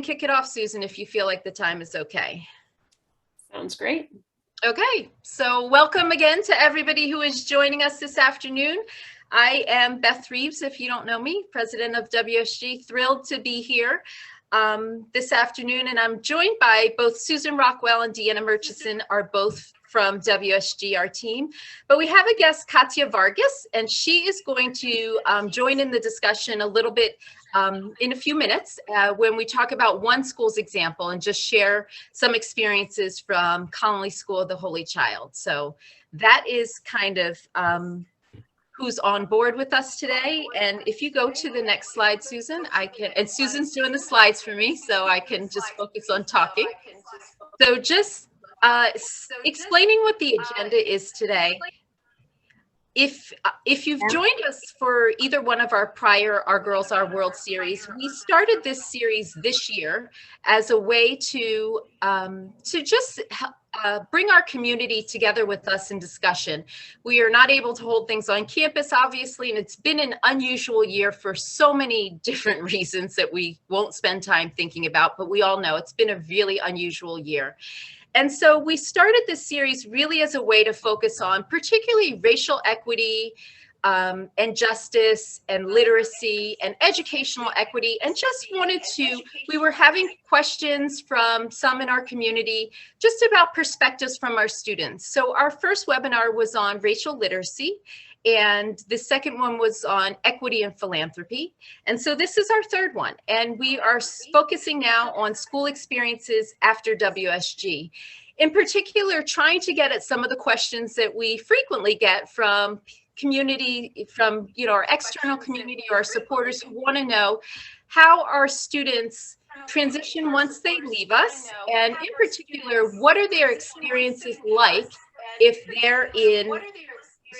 Kick it off, Susan, if you feel like the time is okay. Sounds great. Okay, so welcome again to everybody who is joining us this afternoon. I am Beth Reaves, if you don't know me, president of WSG. Thrilled to be here this afternoon, and I'm joined by both Susan Rockwell and Deanna Murchison, are both from WSG, our team. But we have a guest, Katia Vargas, and she is going to join in the discussion a little bit in a few minutes when we talk about one school's example and just share some experiences from Connelly School of the Holy Child. So that is kind of who's on board with us today. And if you go to the next slide, Susan, and Susan's doing the slides for me, so I can just focus on talking. So just explaining what the agenda is today. If you've joined us for either one of our prior Our Girls, Our World series, we started this series this year as a way to just bring our community together with us in discussion. We are not able to hold things on campus, obviously, and it's been an unusual year for so many different reasons that we won't spend time thinking about, but we all know it's been a really unusual year. And so we started this series really as a way to focus on particularly racial equity and justice and literacy and educational equity, and just we were having questions from some in our community just about perspectives from our students. So our first webinar was on racial literacy, and the second one was on equity and philanthropy. And so this is our third one. And we are focusing now on school experiences after WSG. In particular, trying to get at some of the questions that we frequently get from community, from our external community or our supporters who want to know how our students transition once they leave us. And in particular, what are their experiences like if they're in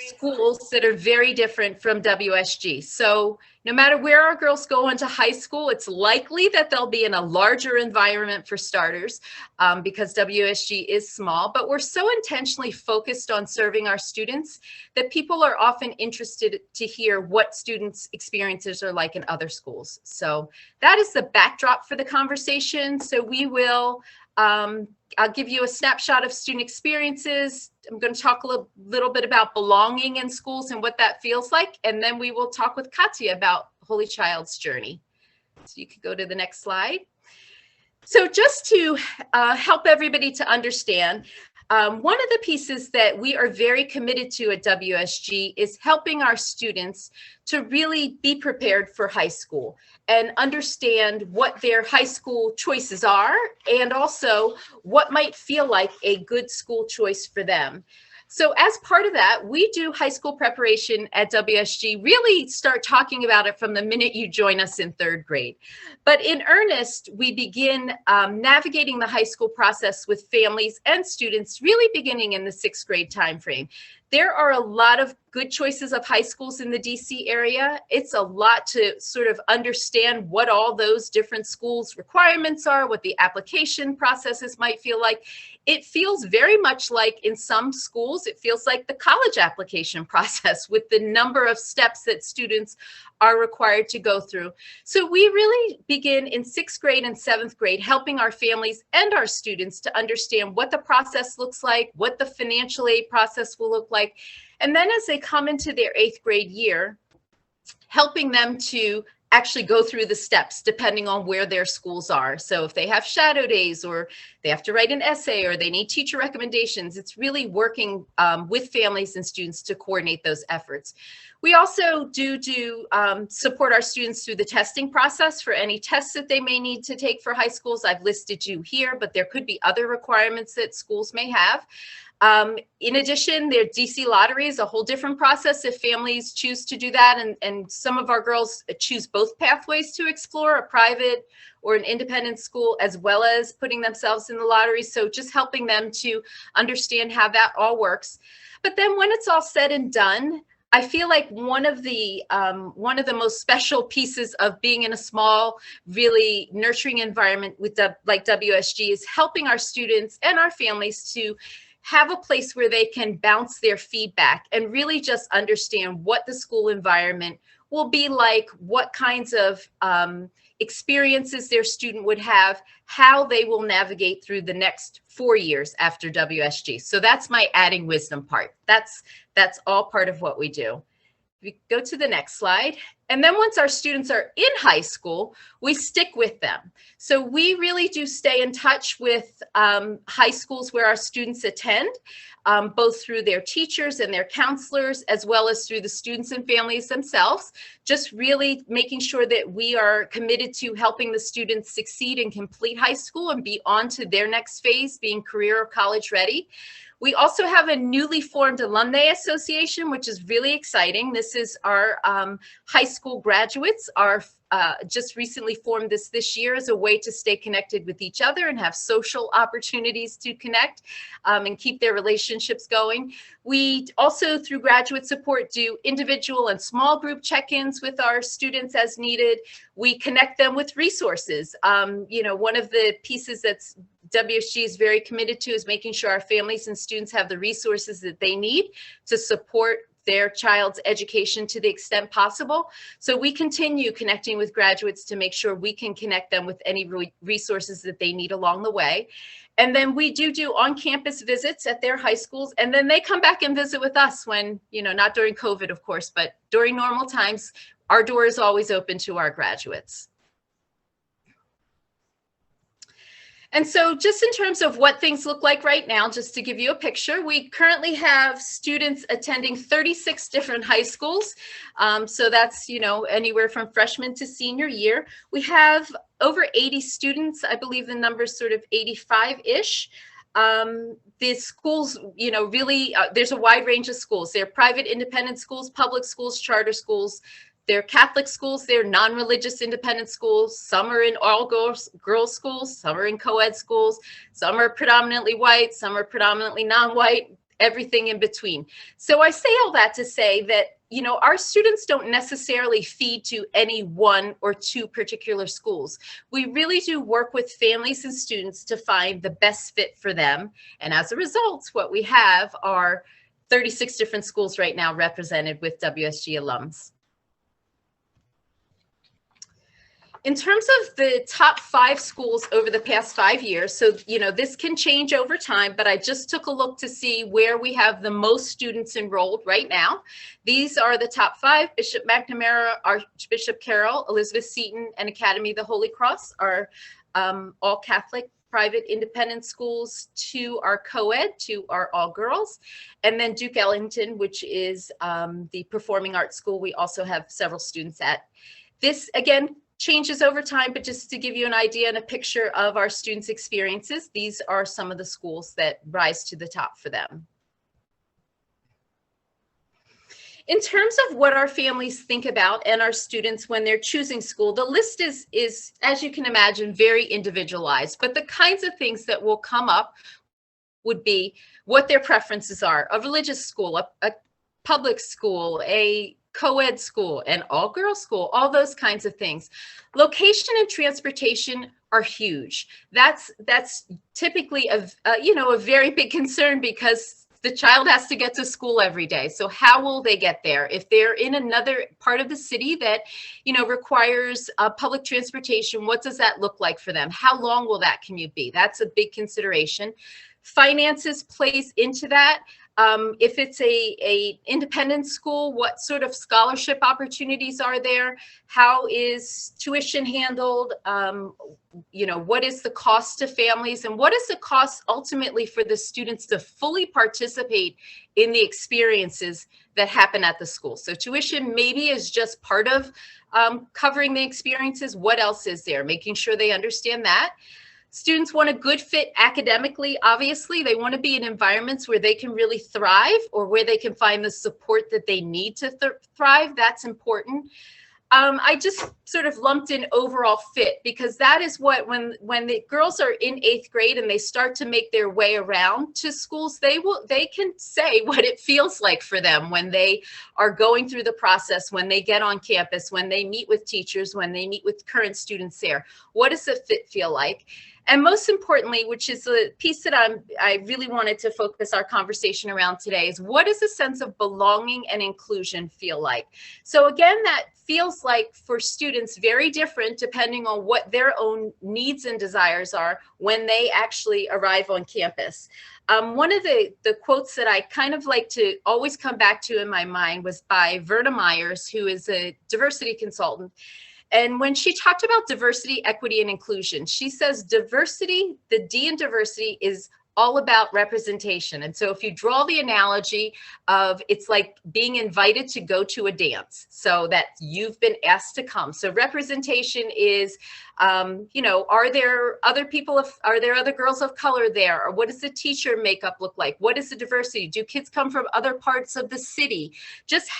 schools that are very different from WSG. So no matter where our girls go into high school, it's likely that they'll be in a larger environment for starters because WSG is small, but we're so intentionally focused on serving our students that people are often interested to hear what students' experiences are like in other schools. So that is the backdrop for the conversation. So we will I'll give you a snapshot of student experiences. I'm going to talk a little bit about belonging in schools and what that feels like. And then we will talk with Katia about Holy Child's journey. So you could go to the next slide. So just to help everybody to understand, one of the pieces that we are very committed to at WSG is helping our students to really be prepared for high school and understand what their high school choices are and also what might feel like a good school choice for them. So as part of that, we do high school preparation at WSG, really start talking about it from the minute you join us in third grade. But in earnest, we begin navigating the high school process with families and students really beginning in the sixth grade timeframe. There are a lot of good choices of high schools in the DC area. It's a lot to sort of understand what all those different schools' requirements are, what the application processes might feel like. It feels very much like in some schools, it feels like the college application process with the number of steps that students are required to go through. So we really begin in sixth grade and seventh grade, helping our families and our students to understand what the process looks like, what the financial aid process will look like. And then as they come into their eighth grade year, helping them to actually go through the steps depending on where their schools are. So if they have shadow days or they have to write an essay or they need teacher recommendations, it's really working with families and students to coordinate those efforts. We also do support our students through the testing process for any tests that they may need to take for high schools. I've listed you here, but there could be other requirements that schools may have. In addition, their DC lottery is a whole different process if families choose to do that. And some of our girls choose both pathways to explore, a private or an independent school, as well as putting themselves in the lottery. So just helping them to understand how that all works. But then when it's all said and done, I feel like one of the most special pieces of being in a small, really nurturing environment with like WSG is helping our students and our families to have a place where they can bounce their feedback and really just understand what the school environment will be like, what kinds of experiences their student would have, how they will navigate through the next 4 years after WSG. So that's my adding wisdom part. That's all part of what we do. We go to the next slide. And then once our students are in high school, we stick with them. So we really do stay in touch with high schools where our students attend, both through their teachers and their counselors, as well as through the students and families themselves, just really making sure that we are committed to helping the students succeed and complete high school and be on to their next phase, being career or college ready. We also have a newly formed alumnae association, which is really exciting. This is our high school graduates are just recently formed this year as a way to stay connected with each other and have social opportunities to connect and keep their relationships going. We also, through graduate support, do individual and small group check-ins with our students as needed. We connect them with resources. You know, one of the pieces that's WSG is very committed to is making sure our families and students have the resources that they need to support their child's education to the extent possible. So we continue connecting with graduates to make sure we can connect them with any resources that they need along the way. And then we do on-campus visits at their high schools, and then they come back and visit with us when, you know, not during COVID, of course, but during normal times, our door is always open to our graduates. And so just in terms of what things look like right now, just to give you a picture, we currently have students attending 36 different high schools. So that's, you know, anywhere from freshman to senior year. We have over 80 students. I believe the number's sort of 85-ish. The schools, you know, really, there's a wide range of schools. They're private independent schools, public schools, charter schools. They're Catholic schools, they're non-religious independent schools. Some are in all girls schools, some are in co-ed schools, some are predominantly white, some are predominantly non-white, everything in between. So I say all that to say that, you know, our students don't necessarily feed to any one or two particular schools. We really do work with families and students to find the best fit for them. And as a result, what we have are 36 different schools right now represented with WSG alums. In terms of the top 5 schools over the past 5 years, so, you know, this can change over time, but I just took a look to see where we have the most students enrolled right now. These are the top 5. Bishop Mcnamara, Archbishop Carroll, Elizabeth Seton, and Academy of the Holy Cross are all Catholic private independent schools. 2 are co-ed, 2 are all girls. And then Duke Ellington, which is the performing arts school, we also have several students at. This, again, changes over time, but just to give you an idea and a picture of our students' experiences, these are some of the schools that rise to the top for them. In terms of what our families think about and our students when they're choosing school, the list is, as you can imagine, very individualized, but the kinds of things that will come up would be what their preferences are: a religious school, a public school, a co-ed school, an all-girls school, all those kinds of things. Location and transportation are huge. That's typically a very big concern because the child has to get to school every day. So how will they get there? If they're in another part of the city that, you know, requires public transportation, what does that look like for them? How long will that commute be? That's a big consideration. Finances plays into that. If it's a independent school, what sort of scholarship opportunities are there? How is tuition handled? You know, what is the cost to families, and what is the cost ultimately for the students to fully participate in the experiences that happen at the school? So tuition maybe is just part of covering the experiences. What else is there? Making sure they understand that. Students want a good fit academically. Obviously, they want to be in environments where they can really thrive or where they can find the support that they need to thrive. That's important. I just sort of lumped in overall fit because that is what, when the girls are in 8th grade and they start to make their way around to schools, they can say what it feels like for them when they are going through the process, when they get on campus, when they meet with teachers, when they meet with current students there. What does the fit feel like? And most importantly, which is the piece that I really wanted to focus our conversation around today, is what does a sense of belonging and inclusion feel like? So again, that feels like for students very different depending on what their own needs and desires are when they actually arrive on campus. One of the quotes that I kind of like to always come back to in my mind was by Verna Myers, who is a diversity consultant. And when she talked about diversity, equity, and inclusion, she says diversity, the D in diversity is all about representation. And so if you draw the analogy of it's like being invited to go to a dance, so that you've been asked to come. So representation is, you know, are there other people, are there other girls of color there? Or what does the teacher makeup look like? What is the diversity? Do kids come from other parts of the city? Just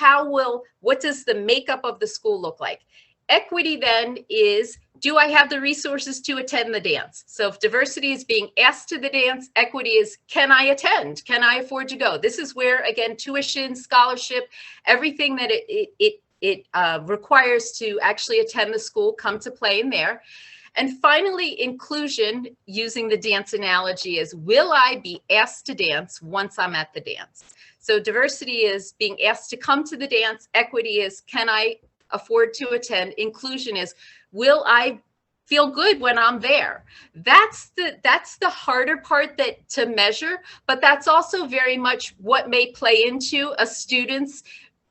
what does the makeup of the school look like? Equity then is, do I have the resources to attend the dance? So if diversity is being asked to the dance, equity is, can I attend? Can I afford to go? This is where, again, tuition, scholarship, everything that it requires to actually attend the school come to play in there. And finally, inclusion, using the dance analogy, is, will I be asked to dance once I'm at the dance? So diversity is being asked to come to the dance. Equity is, can I afford to attend? Inclusion is, will I feel good when I'm there? That's the harder part to measure, but that's also very much what may play into a student's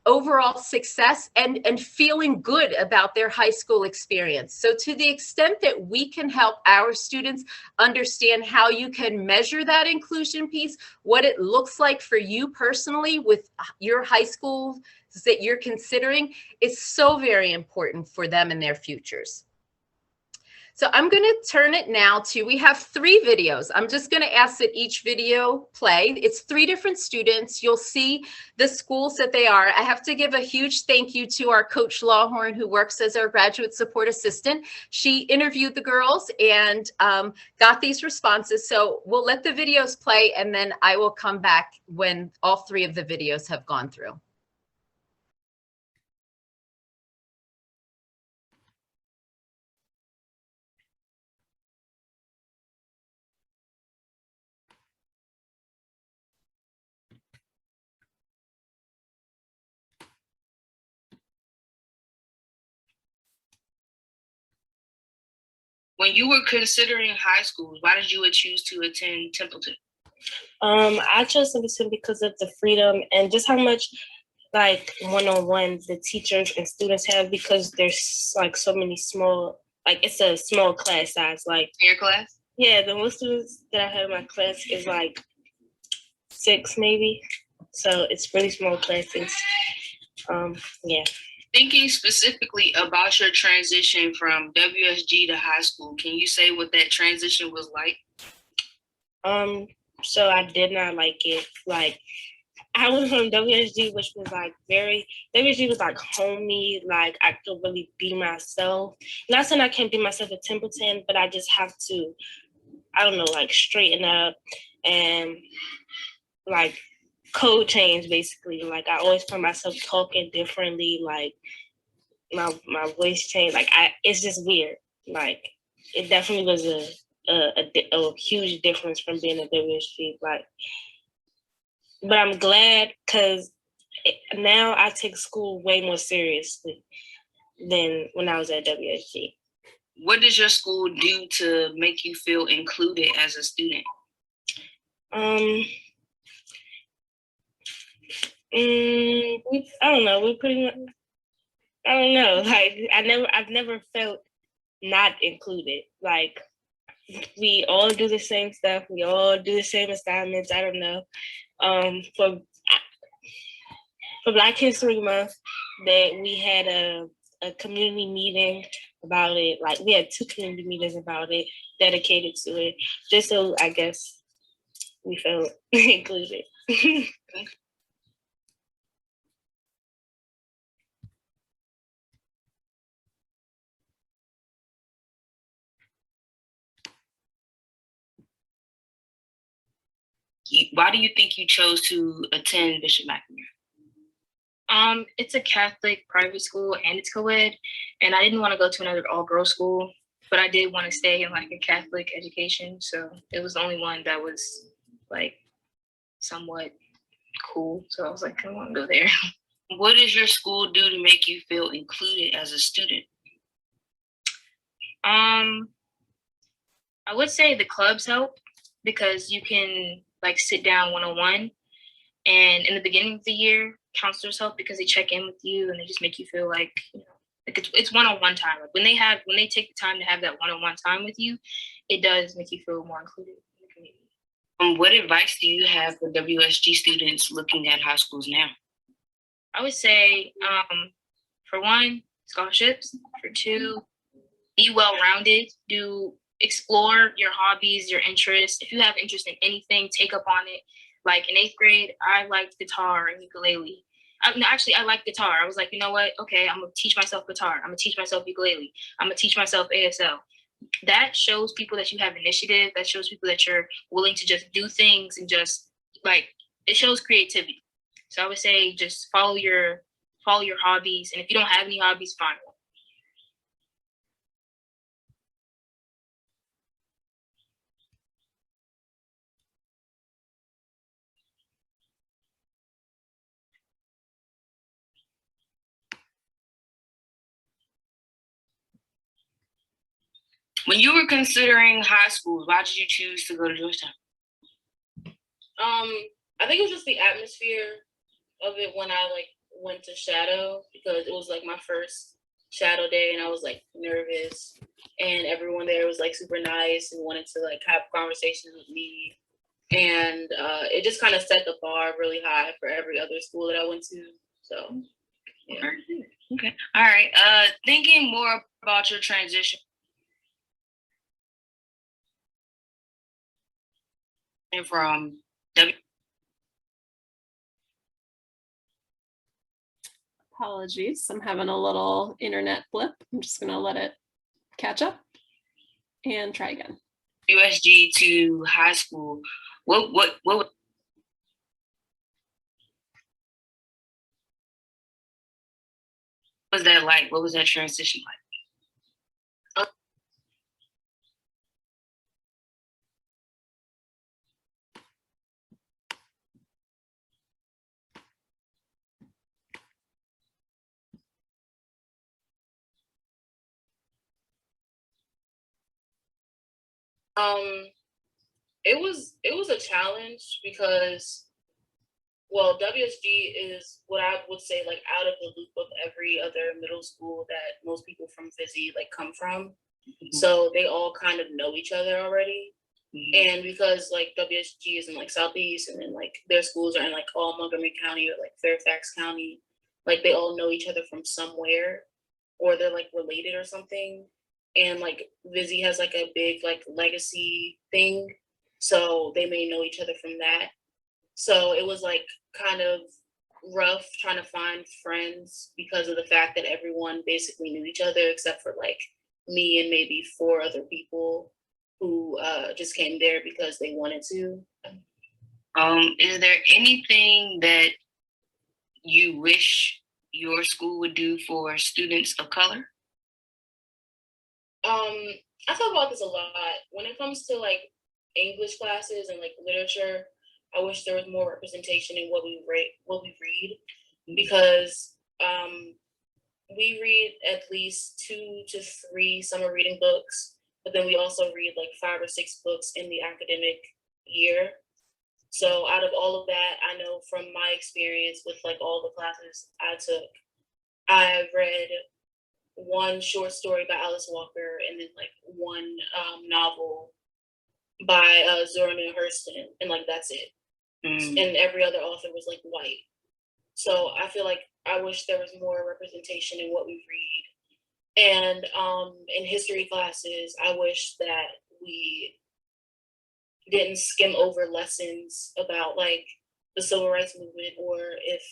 overall success and feeling good about their high school experience. So to the extent that we can help our students understand how you can measure that inclusion piece, what it looks like for you personally with your high school that you're considering, is so very important for them and their futures. So I'm going to turn it now to, we have 3 videos. I'm just going to ask that each video play. It's 3 different students. You'll see the schools that they are. I have to give a huge thank you to our coach Lawhorn, who works as our graduate support assistant. She interviewed the girls and got these responses. So we'll let the videos play, and then I will come back when all 3 of the videos have gone through. When you were considering high schools, why did you choose to attend Templeton? I chose Templeton because of the freedom and just how much like one-on-one the teachers and students have, because there's like so many small, like it's a small class size. Like in your class? Yeah, the most students that I have in my class is like 6 maybe. So it's really small classes. Yeah. Thinking specifically about your transition from WSG to high school, can you say what that transition was like? So I did not like it. Like, I was from WSG, which was like WSG was like homey. Like, I could really be myself. Not saying I can't be myself at Templeton, but I just have to, I don't know, like straighten up and like code change basically. Like, I always find myself talking differently. Like, my voice changed. Like, it's just weird. Like, it definitely was a huge difference from being at WSG. Like, but I'm glad because now I take school way more seriously than when I was at WSG. What does your school do to make you feel included as a student? I don't know. We pretty much, I don't know. Like, I've never felt not included. Like, we all do the same stuff. We all do the same assignments. I don't know. For Black History Month, that we had a community meeting about it. Like, we had 2 community meetings about it, dedicated to it, just so I guess we felt included. Why do you think you chose to attend Bishop Mcnamara? It's a Catholic private school and it's co-ed, and I didn't want to go to another all-girls school. but I did want to stay in like a Catholic education. So it was the only one that was like somewhat cool. So I was like, I want to go there. What does your school do to make you feel included as a student? I would say the clubs help because you can like sit down one-on-one, and in the beginning of the year, counselors help because they check in with you and they just make you feel like, you know, like it's one-on-one time. Like when they take the time to have that one-on-one time with you, it does make you feel more included in the community. What advice do you have for WSG students looking at high schools now? I would say, for one, scholarships. For two, be well-rounded. Explore your hobbies, your interests. If you have interest in anything, take up on it. Like in 8th grade, I liked guitar and ukulele. I liked guitar. I was like, you know what? Okay, I'm gonna teach myself guitar. I'm gonna teach myself ukulele. I'm gonna teach myself ASL. That shows people that you have initiative. That shows people that you're willing to just do things and just like, it shows creativity. So I would say just follow your hobbies. And if you don't have any hobbies, find one. When you were considering high schools, why did you choose to go to Georgetown? I think it was just the atmosphere of it when I like went to shadow, because it was like my first shadow day and I was like nervous, and everyone there was like super nice and wanted to like have conversations with me, and it just kind of set the bar really high for every other school that I went to. So yeah. Okay. All right. Thinking more about your transition from Apologies, I'm having a little internet blip. I'm just gonna let it catch up and try again. WSG to high school, what was that like? What was that transition like? It was a challenge because, well, WSG is what I would say like out of the loop of every other middle school that most people from Fizzy like come from. Mm-hmm. So they all kind of know each other already. Mm-hmm. And because like WSG is in like Southeast, and then like their schools are in like all Montgomery County or like Fairfax County, like they all know each other from somewhere, or they're like related or something. And like Vizzy has like a big like legacy thing, so they may know each other from that. So it was like kind of rough trying to find friends because of the fact that everyone basically knew each other except for like me and maybe 4 other people who just came there because they wanted to. Is there anything that you wish your school would do for students of color? I talk about this a lot. When it comes to like English classes and like literature, I wish there was more representation in what we read, because we read at least 2 to 3 summer reading books, but then we also read like 5 or 6 books in the academic year. So out of all of that, I know from my experience with like all the classes I took, I read 1 short story by Alice Walker, and then like 1 novel by Zora Neale Hurston, and like that's it. And every other author was like white. So I feel like I wish there was more representation in what we read. And in history classes, I wish that we didn't skim over lessons about like the civil rights movement, or if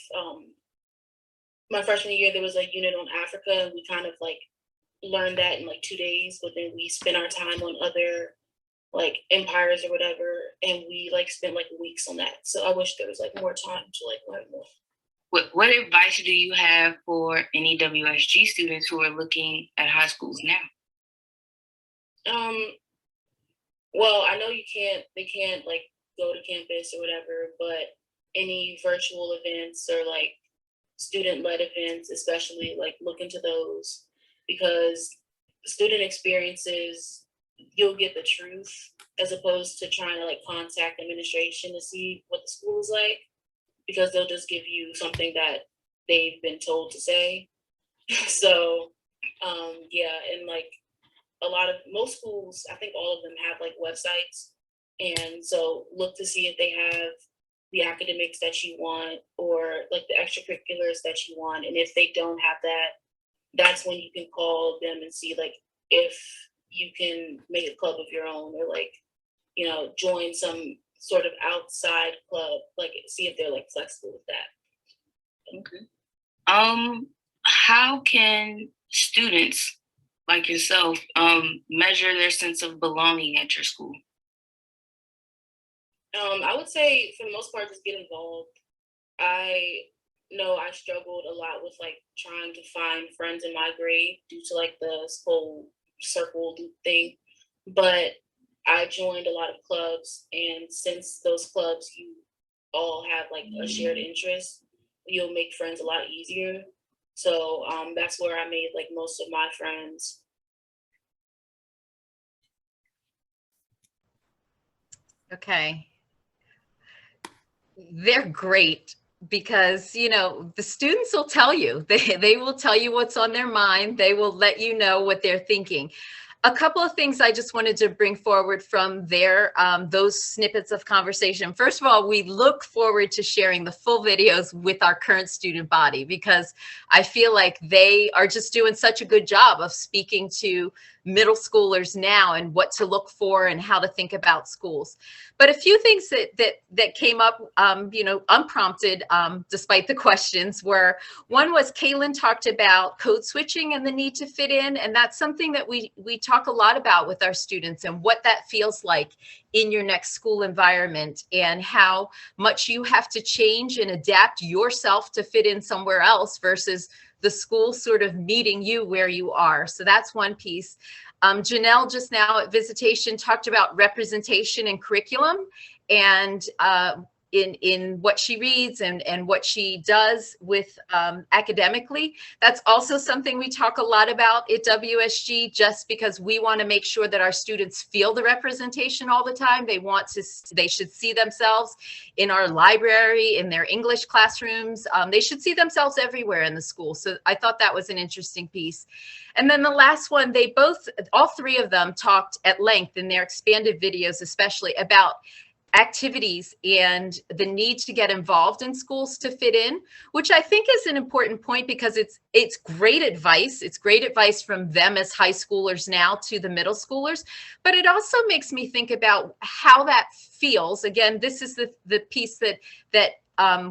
my freshman year there was a unit on Africa, and we kind of like learned that in like 2 days, but then we spent our time on other like empires or whatever, and we like spent like weeks on that. So I wish there was like more time to like learn more. What advice do you have for any WSG students who are looking at high schools now? Well, I know they can't like go to campus or whatever, but any virtual events or like student-led events, especially, like look into those, because student experiences, you'll get the truth as opposed to trying to like contact administration to see what the school is like, because they'll just give you something that they've been told to say. So yeah, and like most schools, I think all of them have like websites, and so look to see if they have the academics that you want or like the extracurriculars that you want. And if they don't have that, that's when you can call them and see like if you can make a club of your own, or like, you know, join some sort of outside club, like see if they're like flexible with that. Okay. How can students like yourself measure their sense of belonging at your school? I would say for the most part, just get involved. I know I struggled a lot with like trying to find friends in my grade due to like the whole circle thing, but I joined a lot of clubs, and since those clubs you all have like a shared interest, you'll make friends a lot easier. So that's where I made like most of my friends. Okay. They're great because, you know, the students will tell you, they will tell you what's on their mind. They will let you know what they're thinking. A couple of things I just wanted to bring forward from there, those snippets of conversation. First of all, we look forward to sharing the full videos with our current student body, because I feel like they are just doing such a good job of speaking to middle schoolers now and what to look for and how to think about schools. But a few things that came up, you know, unprompted, despite the questions, were, one was Kaylin talked about code switching and the need to fit in, and that's something that we talk a lot about with our students, and what that feels like in your next school environment, and how much you have to change and adapt yourself to fit in somewhere else versus the school sort of meeting you where you are. So that's one piece. Janelle just now at visitation talked about representation and curriculum, and in what she reads and what she does with academically. That's also something we talk a lot about at WSG, just because we want to make sure that our students feel the representation all the time. They should see themselves in our library, in their English classrooms. They should see themselves everywhere in the school. So I thought that was an interesting piece. And then the last one, all three of them talked at length in their expanded videos, especially about activities and the need to get involved in schools to fit in, which I think is an important point, because it's great advice. It's great advice from them as high schoolers now to the middle schoolers, but it also makes me think about how that feels. Again, this is the piece that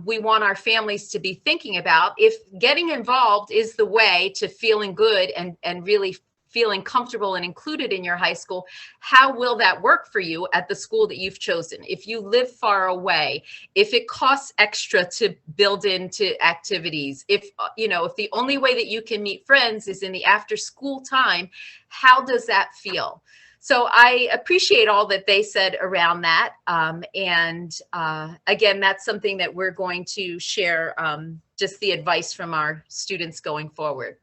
we want our families to be thinking about. If getting involved is the way to feeling good and really feeling comfortable and included in your high school, how will that work for you at the school that you've chosen? If you live far away, if it costs extra to build into activities, if the only way that you can meet friends is in the after school time, how does that feel? So I appreciate all that they said around that. Again, that's something that we're going to share, just the advice from our students going forward.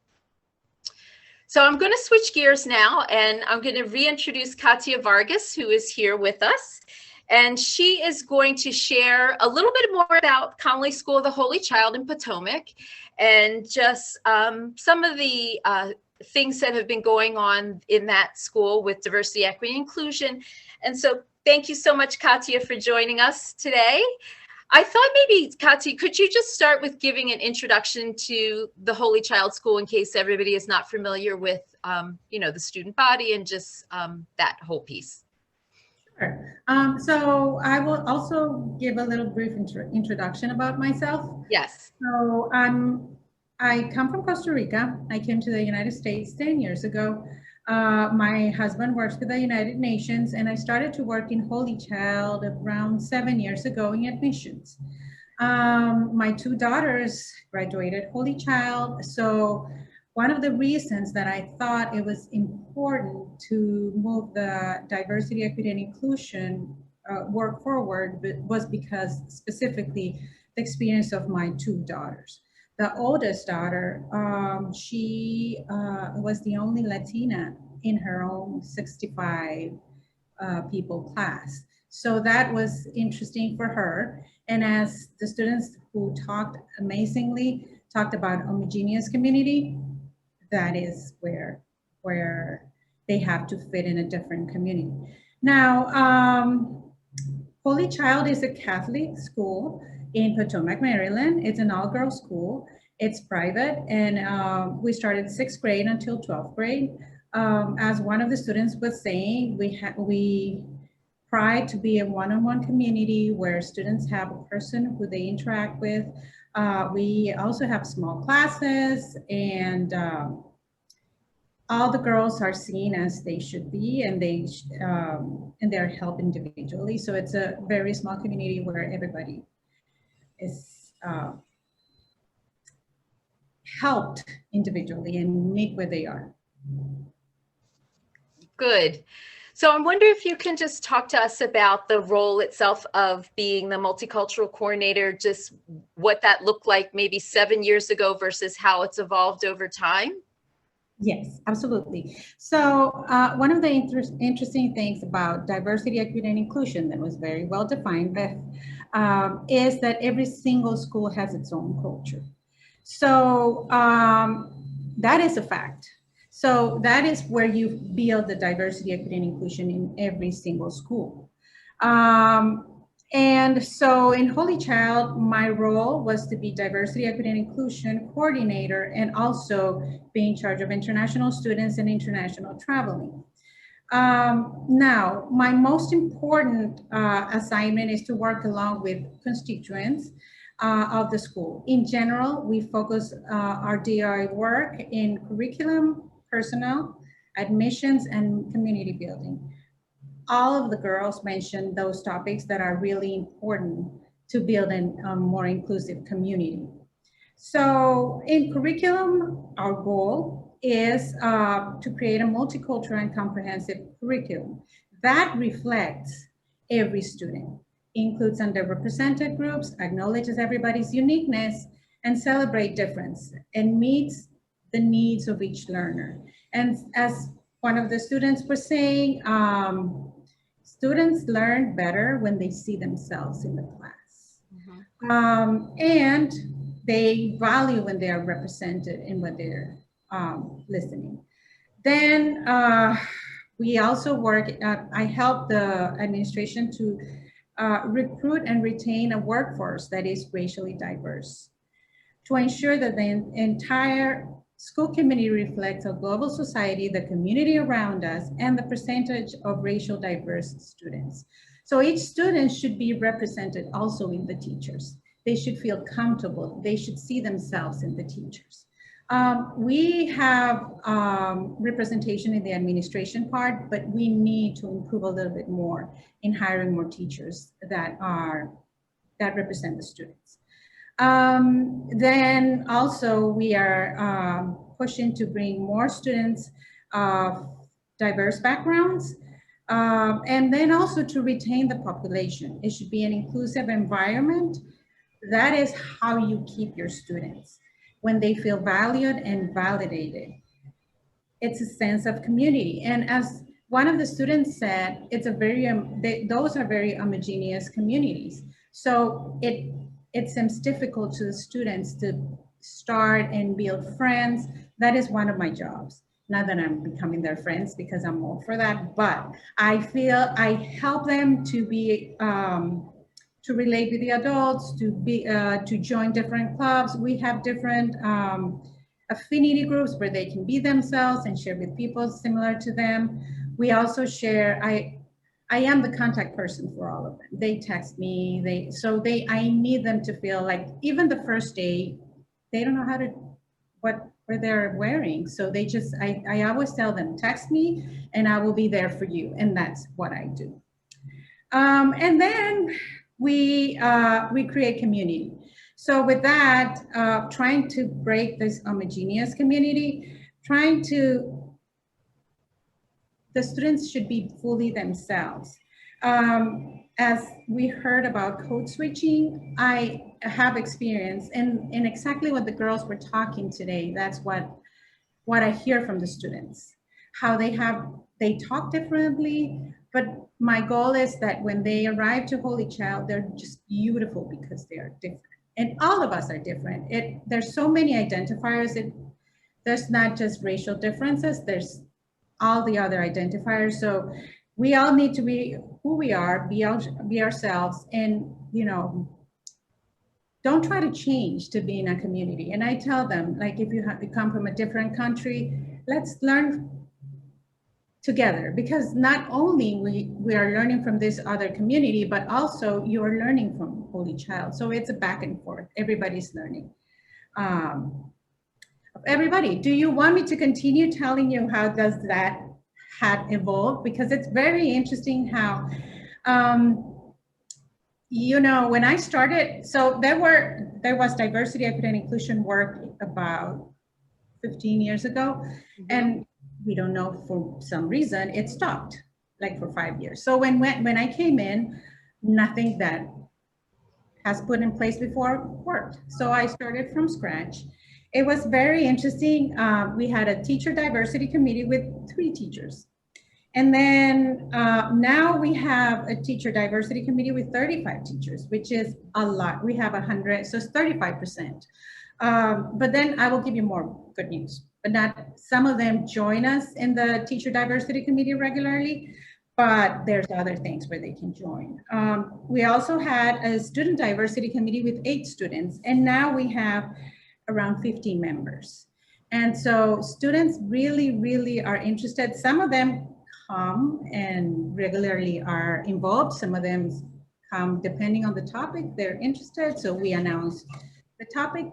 So I'm going to switch gears now, and I'm going to reintroduce Katia Vargas, who is here with us. And she is going to share a little bit more about Connelly School of the Holy Child in Potomac, and just some of the things that have been going on in that school with diversity, equity, inclusion. And so thank you so much, Katia, for joining us today. I thought maybe, Katia, could you just start with giving an introduction to the Holy Child School, in case everybody is not familiar with, the student body and just that whole piece? Sure. So I will also give a little brief introduction about myself. Yes. So I come from Costa Rica. I came to the United States 10 years ago. My husband works for the United Nations, and I started to work in Holy Child around 7 years ago in admissions. My two daughters graduated Holy Child, so one of the reasons that I thought it was important to move the diversity, equity, and inclusion work forward was because specifically the experience of my two daughters. The oldest daughter, she was the only Latina in her own 65 people class. So that was interesting for her. And as the students who talked amazingly talked about homogeneous community, that is where they have to fit in a different community. Now, Holy Child is a Catholic school in Potomac, Maryland. It's an all-girls school. It's private, and we started 6th grade until 12th grade. As one of the students was saying, we pride to be a one-on-one community where students have a person who they interact with. We also have small classes, and all the girls are seen as they should be, and they're helped individually. So it's a very small community where everybody is helped individually and meet where they are. Good. So I wonder if you can just talk to us about the role itself of being the multicultural coordinator, just what that looked like maybe 7 years ago versus how it's evolved over time. Yes, absolutely. So one of the interesting things about diversity, equity, and inclusion that was very well defined, Beth, is that every single school has its own culture. So that is a fact. So that is where you build the diversity, equity, and inclusion in every single school. And so in Holy Child, my role was to be diversity, equity, and inclusion coordinator, and also be in charge of international students and international traveling. Now, my most important assignment is to work along with constituents of the school. In general, we focus our DI work in curriculum, personnel, admissions, and community building. All of the girls mentioned those topics that are really important to build a more inclusive community. So in curriculum, our goal is to create a multicultural and comprehensive curriculum that reflects every student, includes underrepresented groups, acknowledges everybody's uniqueness, and celebrate difference, and meets the needs of each learner. And as one of the students was saying, students learn better when they see themselves in the class. Mm-hmm. And they value when they are represented in what they're listening. Then we also work, I help the administration to recruit and retain a workforce that is racially diverse, to ensure that the entire school community reflects a global society, the community around us, and the percentage of racial diverse students. So each student should be represented also in the teachers. They should feel comfortable. They should see themselves in the teachers. We have representation in the administration part, but we need to improve a little bit more in hiring more teachers that represent the students. Then also we are pushing to bring more students of diverse backgrounds, and then also to retain the population. It should be an inclusive environment. That is how you keep your students, when they feel valued and validated. It's a sense of community. And as one of the students said, it's a very, those are very homogeneous communities. So it seems difficult to the students to start and build friends. That is one of my jobs. Not that I'm becoming their friends, because I'm all for that, but I feel I help them to be, to relate with the adults, to join different clubs. We have different affinity groups where they can be themselves and share with people similar to them. We also share, I am the contact person for all of them. They text me, I need them to feel like, even the first day, they don't know how to, what they're wearing. So they just, I always tell them, text me and I will be there for you. And that's what I do. And then we create community. So with that, trying to break this homogeneous community, the students should be fully themselves. As we heard about code switching, I have experience in exactly what the girls were talking today. That's what I hear from the students, how they talk differently, but my goal is that when they arrive to Holy Child, they're just beautiful because they are different. And all of us are different. There's so many identifiers. There's not just racial differences, there's all the other identifiers. So we all need to be who we are, be ourselves, and don't try to change to be in a community. And I tell them, like, if you come from a different country, let's learn together, because not only we are learning from this other community, but also you are learning from Holy Child. So it's a back and forth. Everybody's learning. Everybody, do you want me to continue telling you how does that had evolved? Because it's very interesting how, when I started, so there was diversity, equity, and inclusion work about 15 years ago, and we don't know, for some reason it stopped, like for 5 years. So when I came in, nothing that has put in place before worked. So I started from scratch. It was very interesting. We had a teacher diversity committee with 3 teachers. And then now we have a teacher diversity committee with 35 teachers, which is a lot. We have 100, so it's 35%. But then I will give you more good news. But not some of them join us in the teacher diversity committee regularly, but there's other things where they can join. We also had a student diversity committee with 8 students, and now we have around 15 members. And so students really, really are interested. Some of them come and regularly are involved. Some of them come depending on the topic they're interested. So we announce the topic.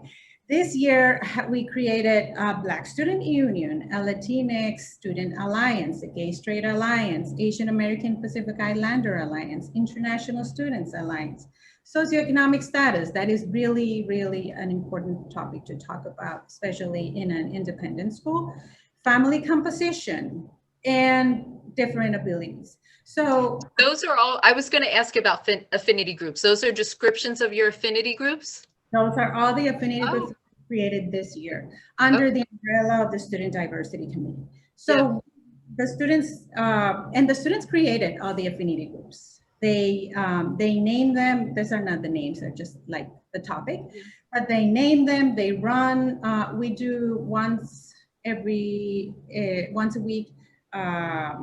This year, we created a Black Student Union, a Latinx Student Alliance, a Gay Straight Alliance, Asian American Pacific Islander Alliance, International Students Alliance, socioeconomic status. That is really, really an important topic to talk about, especially in an independent school. Family composition and different abilities. So those are all, I was going to ask about affinity groups. Those are descriptions of your affinity groups? Those are all the affinity groups created this year under the umbrella of the Student Diversity Committee. So the students, and the students created all the affinity groups. They name them. These are not the names, they're just like the topic, but they name them, they run. We do once a week, a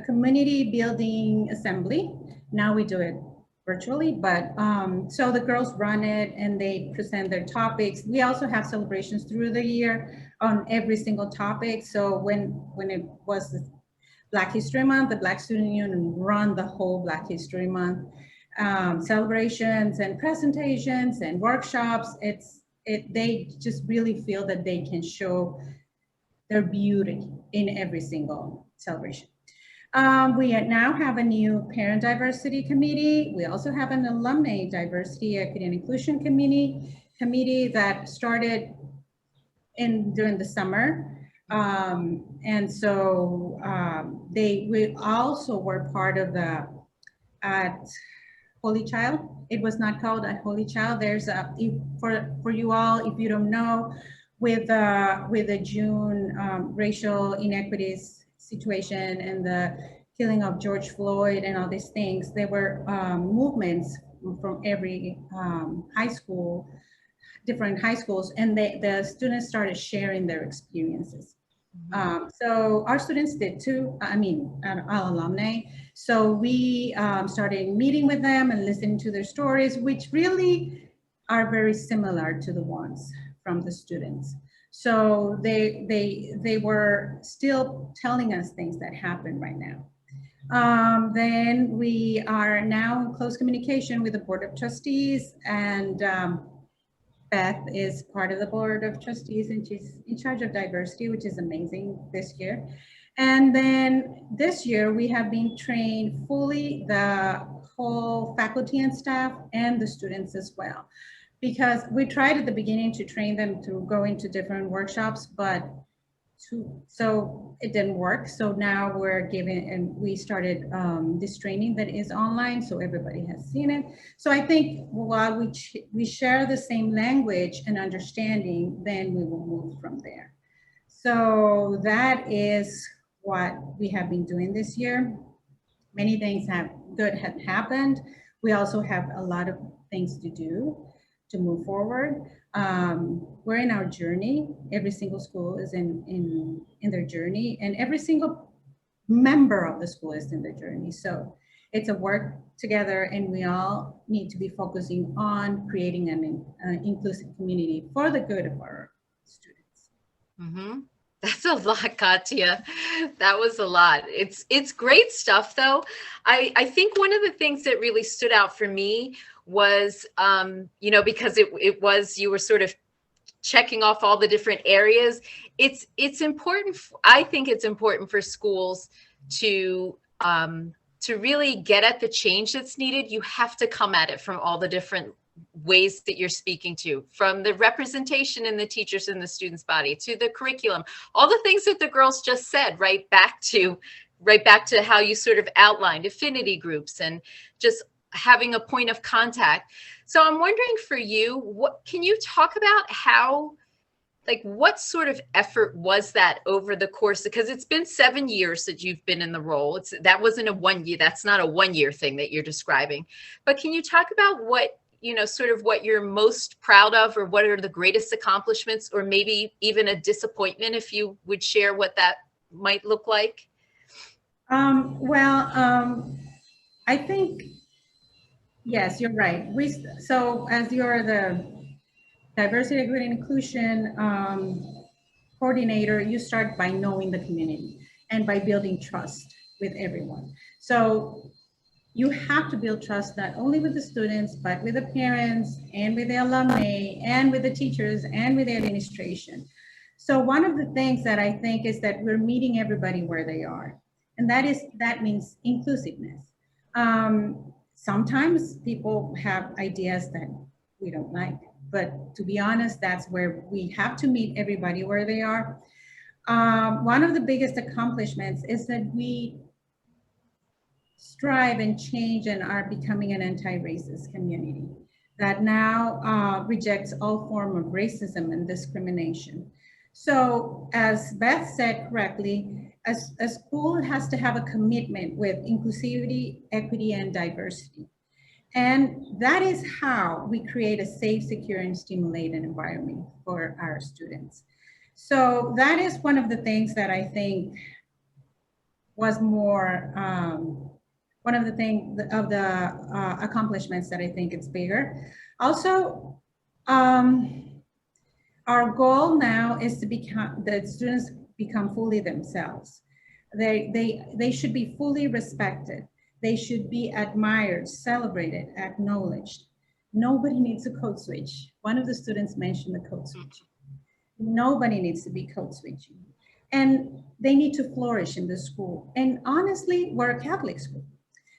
community building assembly. Now we do it virtually, but so the girls run it and they present their topics. We also have celebrations through the year on every single topic. So when it was Black History Month, the Black Student Union run the whole Black History Month celebrations and presentations and workshops. They just really feel that they can show their beauty in every single celebration. We now have a new parent diversity committee. We also have an alumnae diversity, equity, and inclusion committee that started during the summer. And so we also were part of at Holy Child. It was not called at Holy Child. There's for you all, if you don't know, with the June racial inequities situation and the killing of George Floyd and all these things, there were movements from every high school, different high schools, and the students started sharing their experiences. So our students did too, our alumni. So we started meeting with them and listening to their stories, which really are very similar to the ones from the students. So they were still telling us things that happen right now. Then we are now in close communication with the Board of Trustees, and Beth is part of the Board of Trustees, and she's in charge of diversity, which is amazing this year. And then this year we have been trained fully, the whole faculty and staff and the students as well. because we tried at the beginning to train them to go into different workshops, but so it didn't work. So now we're giving, and we started this training that is online, so everybody has seen it. So I think while we share the same language and understanding, then we will move from there. So that is what we have been doing this year. Many things have happened. We also have a lot of things to do to move forward. We're in our journey. Every single school is in their journey, and every single member of the school is in the journey. So it's a work together, and we all need to be focusing on creating an inclusive community for the good of our students. Mm-hmm. That's a lot, Katia. That was a lot. It's great stuff, though. I think one of the things that really stood out for me was, because it was, you were sort of checking off all the different areas. It's important. I think it's important for schools to really get at the change that's needed. You have to come at it from all the different ways that you're speaking to, from the representation in the teachers and the students' body to the curriculum, all the things that the girls just said, right back to how you sort of outlined affinity groups and just having a point of contact. So I'm wondering for you, what can you talk about how, like, what sort of effort was that over the course, because it's been 7 years that you've been in the role. That wasn't a 1 year, that's not a 1 year thing that you're describing, but can you talk about what, sort of what you're most proud of, or what are the greatest accomplishments, or maybe even a disappointment, if you would share what that might look like? I think, yes, you're right. So as you're the diversity, equity, and inclusion coordinator, you start by knowing the community and by building trust with everyone. So you have to build trust not only with the students, but with the parents and with the alumni and with the teachers and with the administration. So one of the things that I think is that we're meeting everybody where they are. And that means inclusiveness. Sometimes people have ideas that we don't like, but to be honest, that's where we have to meet everybody where they are. One of the biggest accomplishments is that we strive and change and are becoming an anti-racist community that now rejects all form of racism and discrimination. So as Beth said correctly, a school has to have a commitment with inclusivity, equity, and diversity. And that is how we create a safe, secure, and stimulating environment for our students. So that is one of the things that I think was more, one of the things of the accomplishments that I think it's bigger. Also, our goal now is to become, the students become fully themselves. They should be fully respected. They should be admired, celebrated, acknowledged. Nobody needs a code switch. One of the students mentioned the code switch. Nobody needs to be code switching. And they need to flourish in the school. And honestly, we're a Catholic school.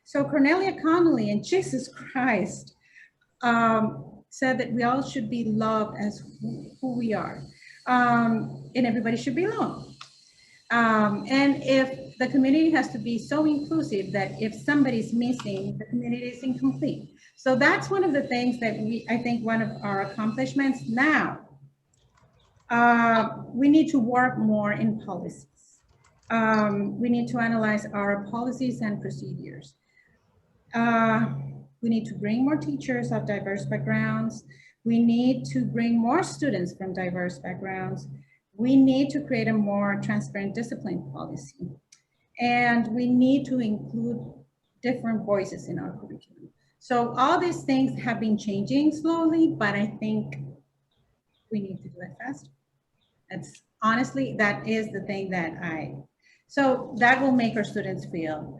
So Connelly and Jesus Christ said that we all should be loved as who we are. And everybody should belong. And if the community has to be so inclusive that if somebody's missing, the community is incomplete. So that's one of the things that I think one of our accomplishments now. We need to work more in policies. We need to analyze our policies and procedures. We need to bring more teachers of diverse backgrounds. We need to bring more students from diverse backgrounds. We need to create a more transparent discipline policy. And we need to include different voices in our curriculum. So all these things have been changing slowly, but I think we need to do it faster. That's honestly, that is the thing that so that will make our students feel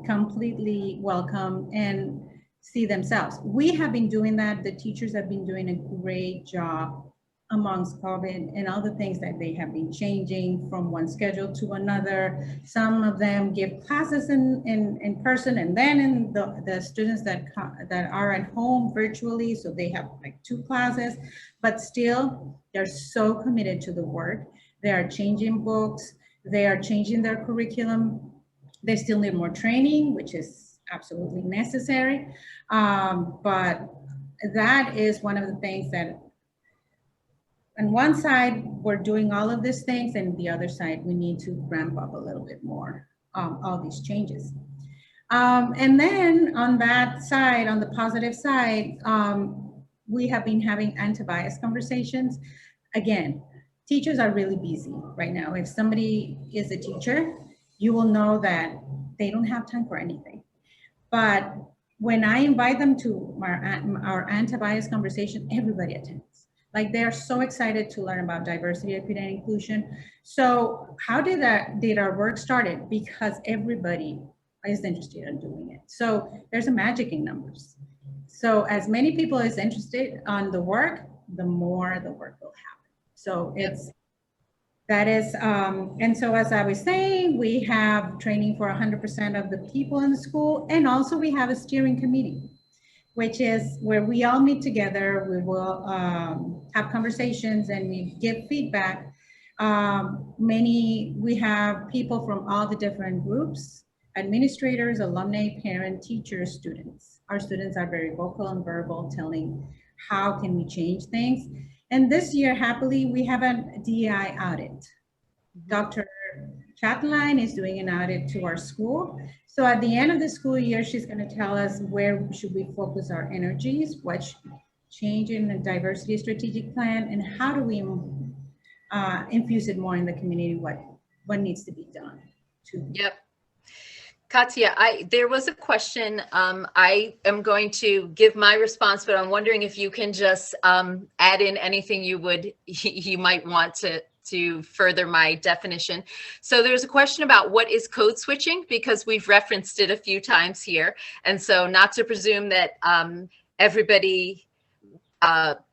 completely welcome and see themselves. We have been doing that. The teachers have been doing a great job amongst COVID and all the things that they have been changing from one schedule to another. Some of them give classes in person, and then in the students that are at home virtually, so they have like 2 classes, but still they're so committed to the work. They are changing books, they are changing their curriculum. They still need more training, which is absolutely necessary. But that is one of the things that on one side, we're doing all of these things, and the other side, we need to ramp up a little bit more, all these changes. And then on that side, on the positive side, we have been having anti-bias conversations. Again, teachers are really busy right now. If somebody is a teacher, you will know that they don't have time for anything. But when I invite them to our anti-bias conversation, everybody attends. Like, they're so excited to learn about diversity, equity, and inclusion. So how did our work started? Because everybody is interested in doing it. So there's a magic in numbers. So as many people is interested on the work, the more the work will happen. So and so as I was saying, we have training for 100% of the people in the school. And also we have a steering committee, which is where we all meet together. We will have conversations and we give feedback. We have people from all the different groups, administrators, alumni, parent, teachers, students. Our students are very vocal and verbal, telling how can we change things. And this year, happily, we have a DEI audit. Dr. Chatline is doing an audit to our school. So at the end of the school year, she's going to tell us where should we focus our energies, what should change in the diversity strategic plan, and how do we infuse it more in the community, what needs to be done. Yep. Katia, there was a question. I am going to give my response, but I'm wondering if you can just add in anything you might want to further my definition. So there's a question about what is code switching, because we've referenced it a few times here. And so not to presume that everybody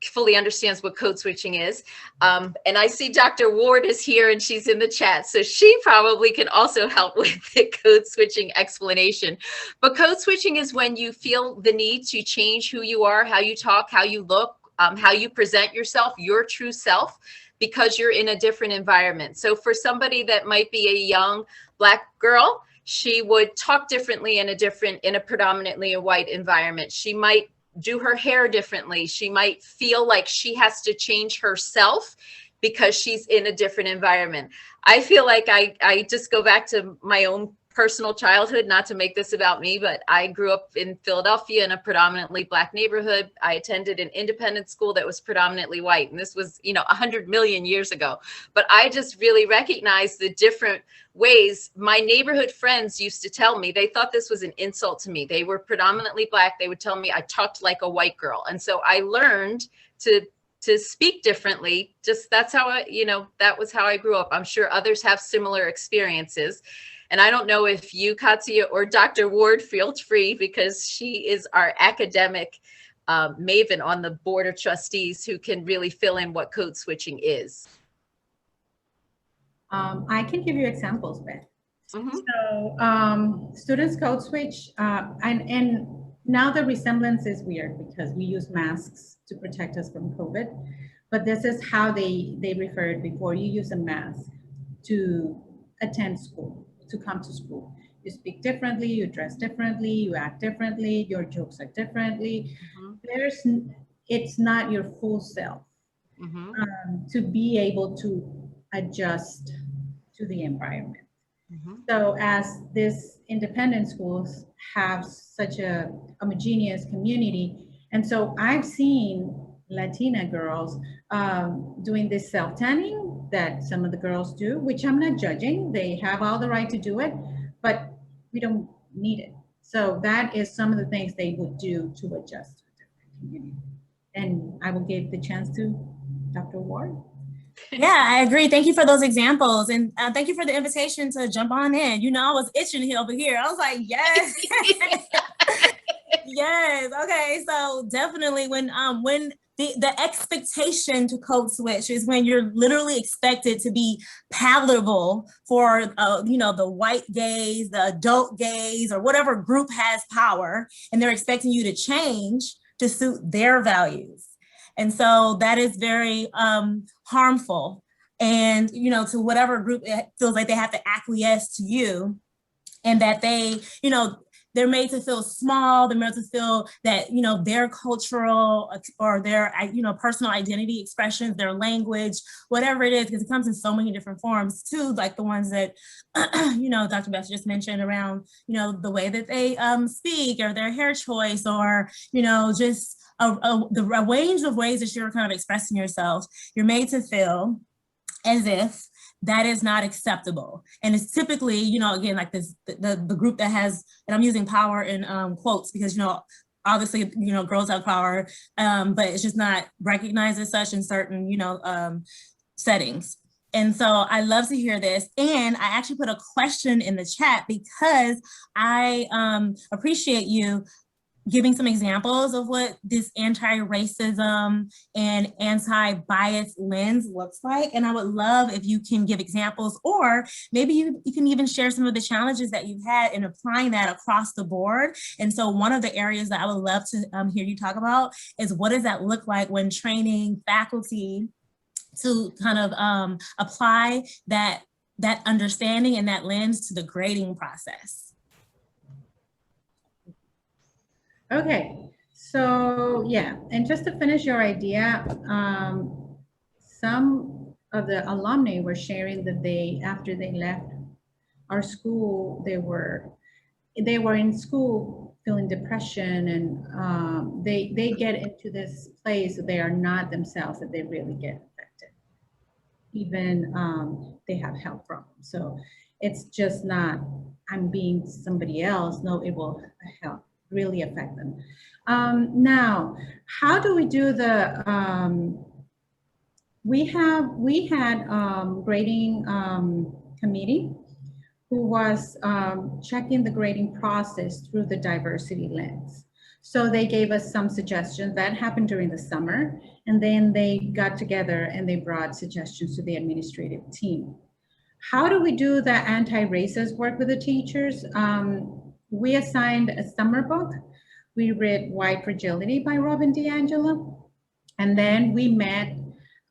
fully understands what code switching is. And I see Dr. Ward is here and she's in the chat. So she probably can also help with the code switching explanation. But code switching is when you feel the need to change who you are, how you talk, how you look, how you present yourself, your true self, because you're in a different environment. So for somebody that might be a young Black girl, she would talk differently in a predominantly a white environment. She might do her hair differently. She might feel like she has to change herself because she's in a different environment. I feel like I just go back to my own personal childhood, not to make this about me, but I grew up in Philadelphia in a predominantly Black neighborhood. I attended an independent school that was predominantly white. And this was, 100 million years ago. But I just really recognized the different ways my neighborhood friends used to tell me. They thought this was an insult to me. They were predominantly Black. They would tell me I talked like a white girl. And so I learned to speak differently. Just that's how that was how I grew up. I'm sure others have similar experiences. And I don't know if you, Katia, or Dr. Ward, feel free, because she is our academic maven on the board of trustees who can really fill in what code switching is. I can give you examples, Beth. Mm-hmm. So students code switch, and now the resemblance is weird because we use masks to protect us from COVID, but this is how they referred before. You use a mask to attend school, to come to school. You speak differently, you dress differently, you act differently, your jokes are differently. Mm-hmm. It's not your full self. Mm-hmm. To be able to adjust to the environment. Mm-hmm. So as these independent schools have such a homogeneous community, and so I've seen Latina girls doing this self-tanning that some of the girls do, which I'm not judging. They have all the right to do it, but we don't need it. So that is some of the things they would do to adjust to a different community. And I will give the chance to Dr. Ward. Yeah, I agree. Thank you for those examples. And thank you for the invitation to jump on in. I was itching over here. I was like, yes. Yes. Okay. So definitely when the expectation to code switch is when you're literally expected to be palatable for, the white gaze, the adult gaze, or whatever group has power, and they're expecting you to change to suit their values. And so that is very harmful. And, to whatever group it feels like they have to acquiesce to you, and that they, they're made to feel small, they're made to feel that, their cultural or their, personal identity expressions, their language, whatever it is, because it comes in so many different forms too, like the ones that, Dr. Beth just mentioned around, the way that they speak, or their hair choice, or, just the range of ways that you're kind of expressing yourself. You're made to feel as if that is not acceptable. And it's typically, again, like this, the group that has, and I'm using power in quotes because, obviously, girls have power, but it's just not recognized as such in certain, settings. And so I love to hear this. And I actually put a question in the chat because I appreciate you giving some examples of what this anti-racism and anti-bias lens looks like. And I would love if you can give examples, or maybe you can even share some of the challenges that you've had in applying that across the board. And so one of the areas that I would love to hear you talk about is, what does that look like when training faculty to kind of apply that understanding and that lens to the grading process? Okay, so yeah, and just to finish your idea, some of the alumni were sharing that after they left our school, they were in school feeling depression, and they get into this place that they are not themselves, that they really get affected. Even they have health problems. So it's just not, I'm being somebody else. No, it will really affect them. Now, how do we do the, we had grading committee who was checking the grading process through the diversity lens. So they gave us some suggestions. That happened during the summer, and then they got together and they brought suggestions to the administrative team. How do we do the anti-racist work with the teachers? We assigned a summer book. We read White Fragility by Robin DiAngelo. And then we met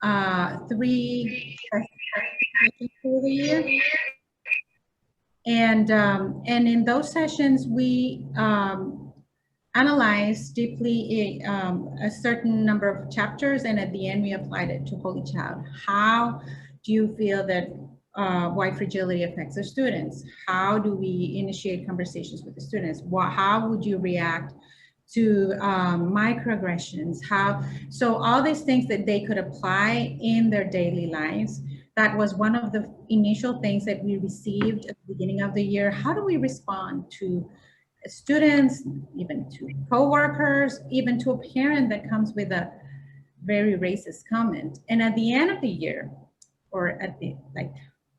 3 sessions through the year. And in those sessions, we analyzed deeply a certain number of chapters. And at the end, we applied it to Holy Child. How do you feel that white fragility affects the students? How do we initiate conversations with the students? How would you react to microaggressions? So all these things that they could apply in their daily lives. That was one of the initial things that we received at the beginning of the year. How do we respond to students, even to coworkers, even to a parent that comes with a very racist comment? And at the end of the year, or at the, like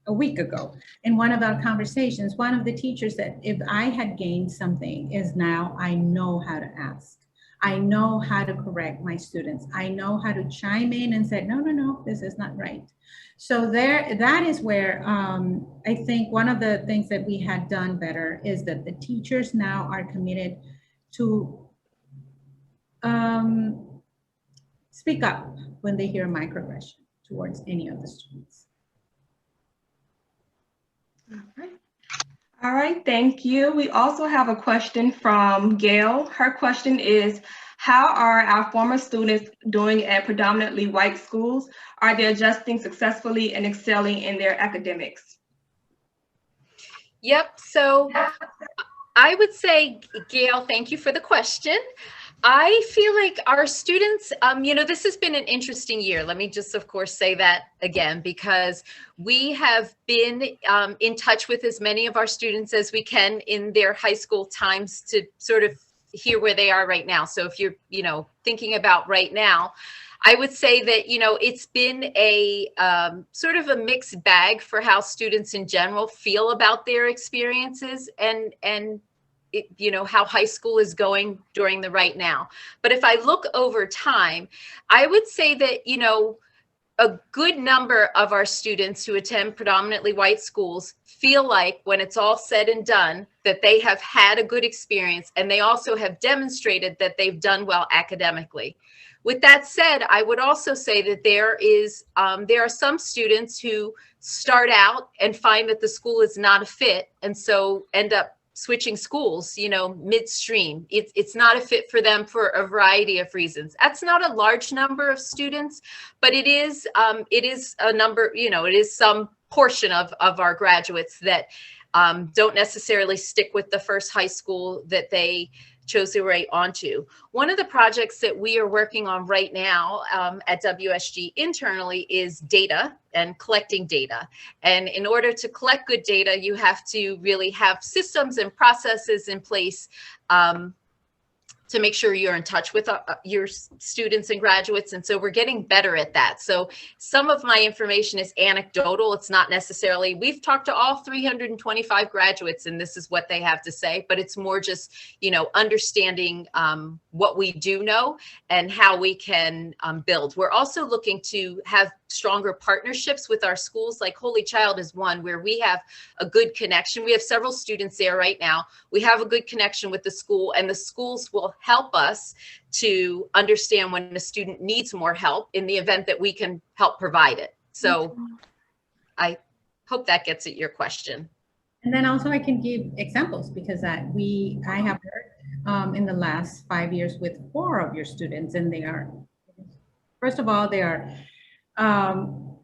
a week ago, in one of our conversations, one of the teachers said, if I had gained something is now I know how to ask. I know how to correct my students. I know how to chime in and say, no, this is not right. So that is where I think one of the things that we had done better is that the teachers now are committed to speak up when they hear microaggression towards any of the students. All right, thank you. We also have a question from Gail. Her question is, how are our former students doing at predominantly white schools? Are they adjusting successfully and excelling in their academics? Yep, so I would say, Gail, thank you for the question. I feel like our students, this has been an interesting year. Let me just, of course, say that again, because we have been in touch with as many of our students as we can in their high school times to sort of hear where they are right now. So if you're, thinking about right now, I would say that, it's been a sort of a mixed bag for how students in general feel about their experiences and how high school is going during the right now. But if I look over time, I would say that, a good number of our students who attend predominantly white schools feel like when it's all said and done that they have had a good experience, and they also have demonstrated that they've done well academically. With that said, I would also say that there are some students who start out and find that the school is not a fit, and so end up switching schools, midstream. It's not a fit for them for a variety of reasons. That's not a large number of students, but it is a number, it is some portion of our graduates that don't necessarily stick with the first high school that they chose their way onto. One of the projects that we are working on right now at WSG internally is data and collecting data. And in order to collect good data, you have to really have systems and processes in place to make sure you're in touch with your students and graduates. And so we're getting better at that. So some of my information is anecdotal. It's not necessarily, we've talked to all 325 graduates and this is what they have to say, but it's more just, understanding what we do know and how we can build. We're also looking to have stronger partnerships with our schools. Like Holy Child is one where we have a good connection. We have several students there right now. We have a good connection with the school, and the schools will help us to understand when a student needs more help in the event that we can help provide it. So I hope that gets at your question. And then also I can give examples because I have worked in the last 5 years with 4 of your students, and they are, first of all, they are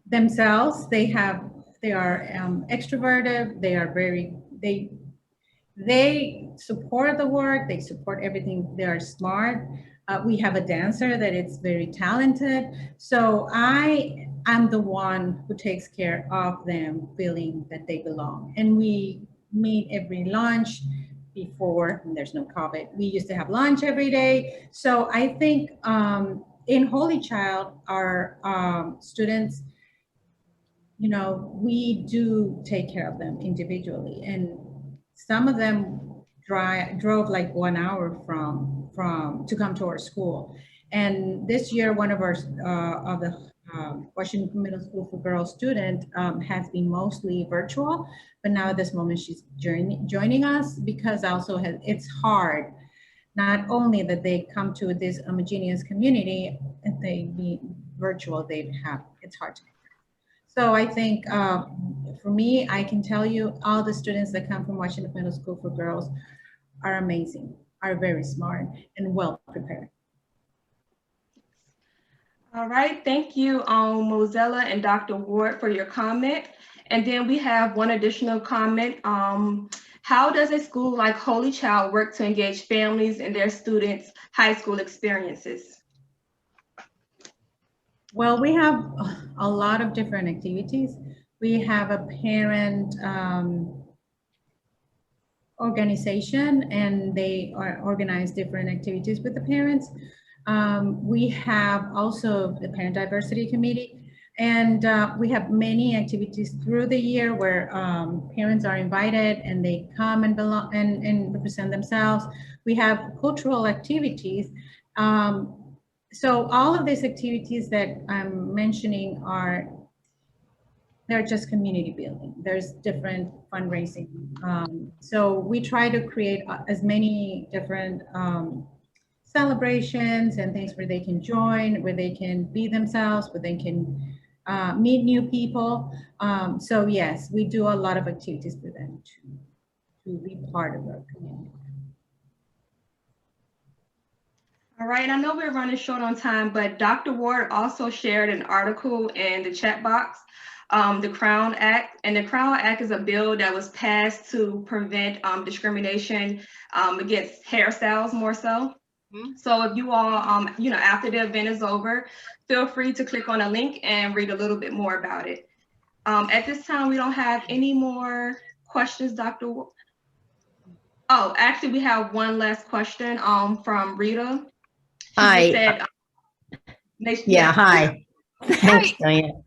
themselves. They are extroverted. They are they support the work. They support everything. They are smart. We have a dancer that is very talented. So I'm the one who takes care of them feeling that they belong. And we meet every lunch before, and there's no COVID. We used to have lunch every day. So I think in Holy Child, our students, we do take care of them individually. And some of them drove like 1 hour to come to our school. And this year, one of our of the Washington Middle School for Girls student has been mostly virtual, but now at this moment she's joining us because also it's hard. Not only that they come to this homogeneous community and they be virtual, it's hard to. So I think for me, I can tell you all the students that come from Washington Middle School for Girls are amazing, are very smart and well prepared. All right, thank you, Mozella and Dr. Ward for your comment. And then we have one additional comment. How does a school like Holy Child work to engage families in their students' high school experiences? Well, we have a lot of different activities. We have a parent organization, and they organize different activities with the parents. We have also the Parent Diversity Committee, and we have many activities through the year where parents are invited and they come and belong and represent themselves. We have cultural activities. So all of these activities that I'm mentioning they're just community building. There's different fundraising. So we try to create as many different celebrations and things where they can join, where they can be themselves, where they can meet new people. So yes, we do a lot of activities for them to be part of our community. All right, I know we're running short on time, but Dr. Ward also shared an article in the chat box, the Crown Act. And the Crown Act is a bill that was passed to prevent discrimination against hairstyles more so. So if you all, after the event is over, feel free to click on a link and read a little bit more about it. At this time, we don't have any more questions, Dr. Ward. Oh, actually, we have one last question from Rita. Hi. Said, yeah, hi. Thanks, Diane.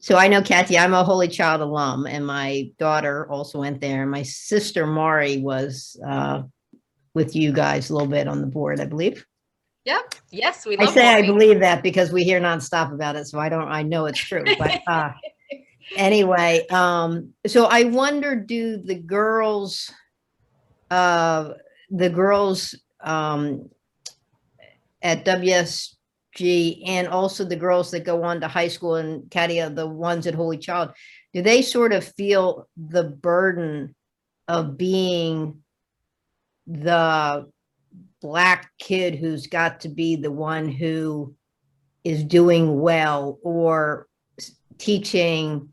So I know, Katia, I'm a Holy Child alum, and my daughter also went there. And my sister Mari was with you guys a little bit on the board, I believe. Yep. Yes, we I love say I Maury. believe that because we hear nonstop about it, so I know it's true. But anyway, so I wonder, do the girls at WSG and also the girls that go on to high school, and Katia, the ones at Holy Child, do they sort of feel the burden of being the Black kid who's got to be the one who is doing well, or teaching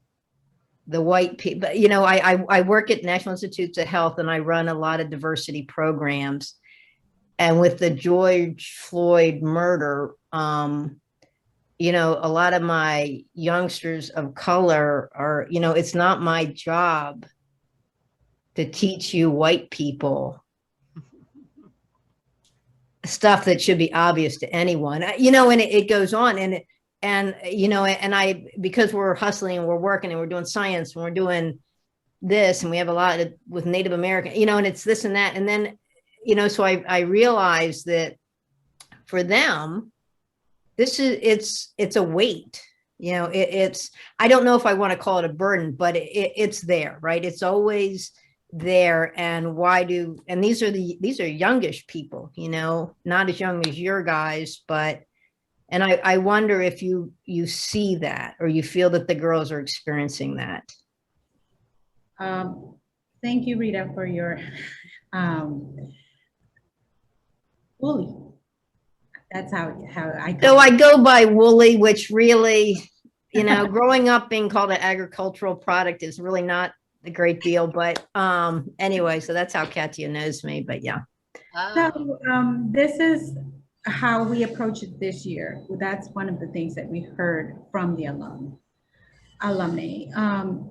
the white people? You know, I work at National Institutes of Health, and I run a lot of diversity programs. And with the George Floyd murder, you know, a lot of my youngsters of color are, you know, it's not my job to teach you white people stuff that should be obvious to anyone, you know, and it goes on, and you know, and because we're hustling and we're working and we're doing science and we're doing this, and we have a lot with Native American, you know, and it's this and that, and then, you know, so I realized that for them, it's a weight, you know, it's, I don't know if I want to call it a burden, but it's there, right? It's always there. And and these are youngish people, you know, not as young as your guys, but, and I wonder if you see that, or you feel that the girls are experiencing that. Thank you, Rita, for your bully. That's how I go. So I go by Woolly, which really, you know, growing up being called an agricultural product is really not a great deal, but anyway, so that's how Katia knows me, but yeah. So this is how we approach it this year. That's one of the things that we heard from the alumnae.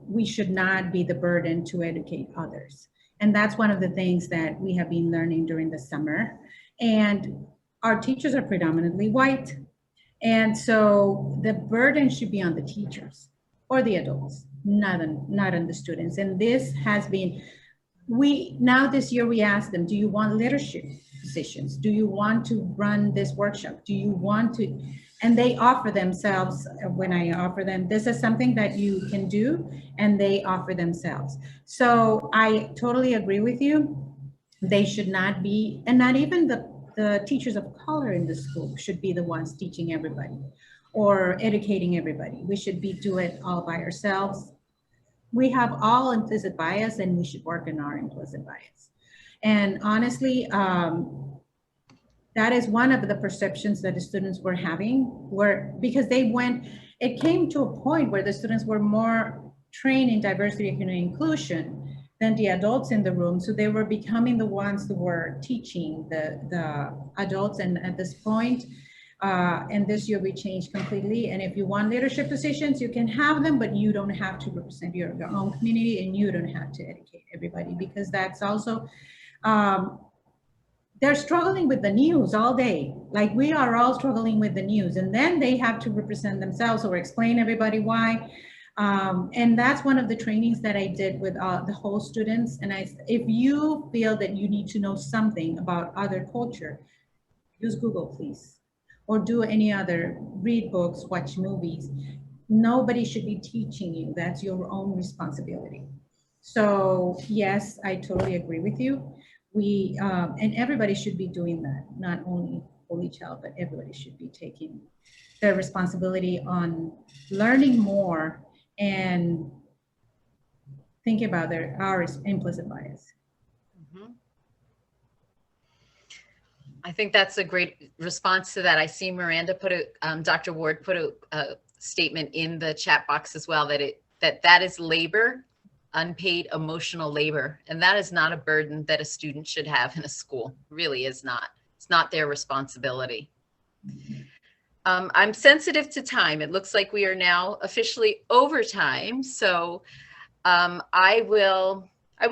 We should not be the burden to educate others. And that's one of the things that we have been learning during the summer. And our teachers are predominantly white. And so the burden should be on the teachers or the adults, not on the students. And this has been, this year we asked them, do you want leadership positions? Do you want to run this workshop? Do you want to? And they offer themselves. When I offer them, this is something that you can do, and they offer themselves. So I totally agree with you. They should not be, and not even the teachers of color in the school should be the ones teaching everybody or educating everybody. We should do it all by ourselves. We have all implicit bias, and we should work on our implicit bias. And honestly, that is one of the perceptions that the students were having, because it came to a point where the students were more trained in diversity, equity, and inclusion than the adults in the room. So they were becoming the ones who were teaching the adults. And at this point, and this year we changed completely. And if you want leadership positions, you can have them, but you don't have to represent your own community, and you don't have to educate everybody, because that's also, they're struggling with the news all day. Like we are all struggling with the news, and then they have to represent themselves or explain everybody why. And that's one of the trainings that I did with the whole students. And if you feel that you need to know something about other culture, use Google, please, or do any other, read books, watch movies. Nobody should be teaching you. That's your own responsibility. So yes, I totally agree with you. And everybody should be doing that, not only Holy Child, but everybody should be taking their responsibility on learning more and think about our implicit bias. Mm-hmm. I think that's a great response to that. I see Miranda Dr. Ward put a statement in the chat box as well, that is labor, unpaid emotional labor, and that is not a burden that a student should have in a school. It really is not. It's not their responsibility. I'm sensitive to time. It looks like we are now officially over time. So I will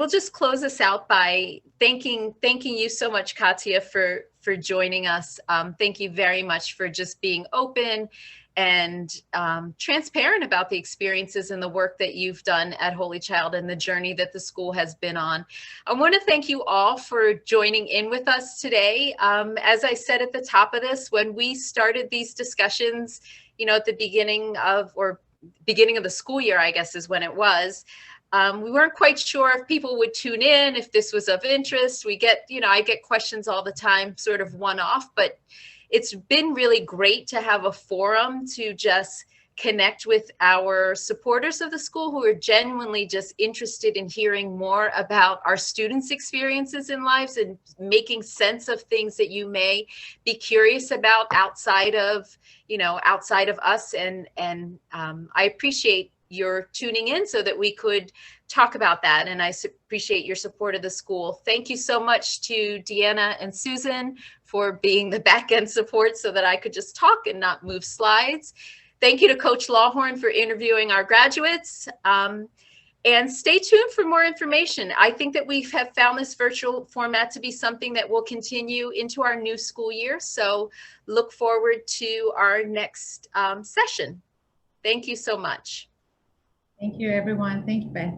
just close us out by thanking you so much, Katia, for joining us. Thank you very much for just being open and transparent about the experiences and the work that you've done at Holy Child and the journey that the school has been on. I want to thank you all for joining in with us today. As I said at the top of this, when we started these discussions, at the beginning of the school year, I guess is when it was, we weren't quite sure if people would tune in, if this was of interest. We get, I get questions all the time, sort of one-off, but it's been really great to have a forum to just connect with our supporters of the school who are genuinely just interested in hearing more about our students' experiences in lives and making sense of things that you may be curious about outside of us. And I appreciate your tuning in so that we could talk about that. And I appreciate your support of the school. Thank you so much to Deanna and Susan for being the back end support so that I could just talk and not move slides. Thank you to Coach Lawhorn for interviewing our graduates. And stay tuned for more information. I think that we have found this virtual format to be something that will continue into our new school year. So look forward to our next session. Thank you so much. Thank you, everyone. Thank you, Beth.